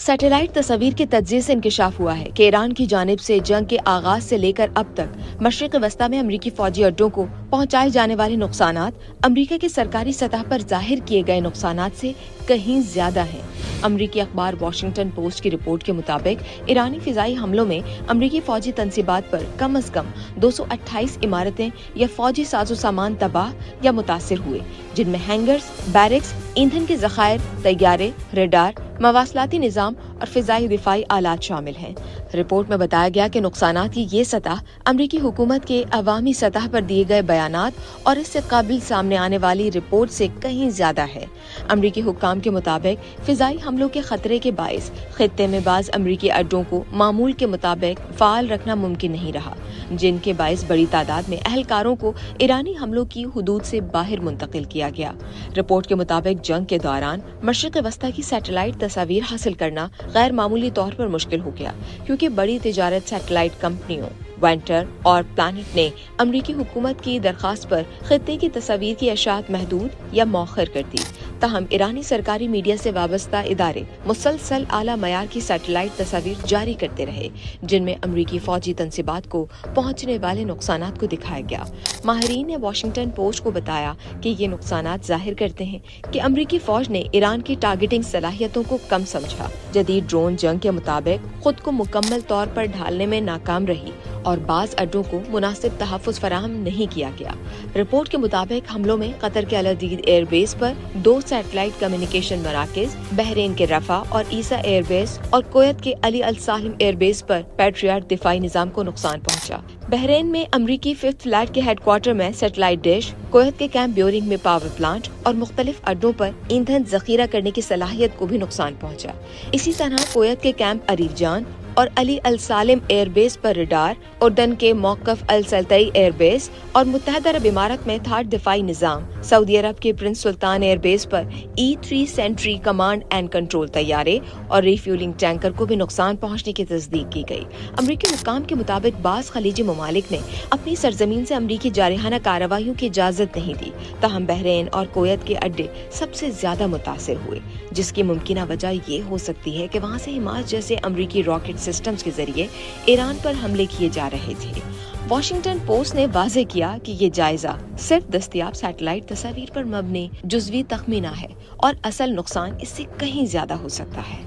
Satellite तस्वीर के तज्ज़िये से इंकशाफ हुआ है कि ईरान की जानिब से जंग के आगाज से लेकर अब तक मशरिक़ वस्ता में अमरीकी फौजी अड्डों को पहुंचाए जाने वाले नुकसानात अमरीका की सरकारी सतह पर जाहिर किए गए नुकसानात से कहीं ज्यादा हैं। अमरीकी अखबार वॉशिंगटन पोस्ट की रिपोर्ट के मुताबिक ईरानी फिजाई हमलों में अमरीकी फौजी तंसीबात पर कम से कम 228 इमारतें या फौजी साजो सामान तबाह या मुतासिर हुए, जिनमें हैंगर्स, बैरक्स, ईंधन के जखायर, तैयारे, रडार, मवासलाती निजाम और फिजाई दिफाई आलात शामिल हैं। रिपोर्ट में बताया गया कि नुकसानात की ये सतह अमरीकी हुकूमत के अवामी सतह पर दिए गए बयानात और इससे काबिल सामने आने वाली रिपोर्ट से कहीं ज्यादा है। अमरीकी हुक्काम के मुताबिक फिजाई हमलों के खतरे के बायस खित्ते में बाज अमरीकी अड्डों को मामूल के मुताबिक फाल रखना मुमकिन नहीं रहा, जिनके बायस बड़ी तादाद में अहलकारों को ईरानी हमलों की हुदूद से बाहर मुंतकिल किया गया। रिपोर्ट के मुताबिक जंग के दौरान मशरिक़ वस्ता की सैटेलाइट तस्वीर हासिल करना गैर मामूली तौर पर मुश्किल हो गया, क्योंकि बड़ी तिजारत सैटेलाइट कंपनियों वेंटर और प्लैनेट ने अमरीकी हुकूमत की दरखास्त पर खित्ते की तस्वीर की अशात महदूद या मौखर कर दी। तहम ईरानी सरकारी मीडिया से वाबस्ता इदारे मुसलसल आला मयार की सैटेलाइट तस्वीर जारी करते रहे, जिनमें अमरीकी फौजी तंसीबात को पहुंचने वाले नुकसानात को दिखाया गया। माहिरीन ने वॉशिंगटन पोस्ट को बताया कि ये नुकसानात जाहिर करते हैं कि अमरीकी फौज ने ईरान की टारगेटिंग सलाहियतों को कम समझा। जदीद ड्रोन जंग के मुताबिक खुद को मुकम्मल तौर पर ढालने में नाकाम रही और बाज अड्डों को मुनासिब तहफ़्फ़ुज़ फराहम नहीं किया गया। रिपोर्ट के मुताबिक हमलों में कतर के अल अदीद एयरबेस पर 2 सैटेलाइट कम्युनिकेशन मराकज़, बहरीन के रफा और ईसा एयरबेस और कुवैत के अली अल सालिम एयरबेस पर पैट्रियट दिफाई निजाम को नुकसान पहुंचा। बहरीन में अमरीकी 5th फ्लैट के हेडक्वार्टर में सैटेलाइट डिश, कुवैत के कैंप ब्योरिंग में पावर प्लांट और मुख्तलिफ अड्डों पर ईंधन जखीरा करने की सलाहियत को भी नुकसान पहुंचा। इसी तरह कुवैत के कैंप अरीफजान और अली अल सालिम एयरबेस पर रडार, उर्दन के मौकफ अल सल्तई एयरबेस और मुत्तहदा अरब इमारत में थाट दिफाई निजाम, सऊदी अरब के प्रिंस सुल्तान एयरबेस पर E3 Sentry command and control तैयारे और रिफ्यूलिंग टैंकर को भी नुकसान पहुंचने की तस्दीक की गई। अमरीकी हुक्काम के मुताबिक बास खलीजी ममालिक ने अपनी सरजमीन से अमरीकी जारहाना कार्रवाइयों की इजाजत नहीं दी, तहम बहरीन और कुवैत के अड्डे सबसे ज्यादा मुतासिर हुए, जिसकी मुमकिना वजह ये हो सकती है कि वहाँ से हिमास जैसे अमरीकी रॉकेट सिस्टम्स के जरिए ईरान पर हमले किए जा रहे थे। वॉशिंगटन पोस्ट ने वाज़ेह किया कि ये जायजा सिर्फ दस्तयाब सैटेलाइट तस्वीर पर मबनी जुज़वी तखमीना है और असल नुकसान इससे कहीं ज्यादा हो सकता है।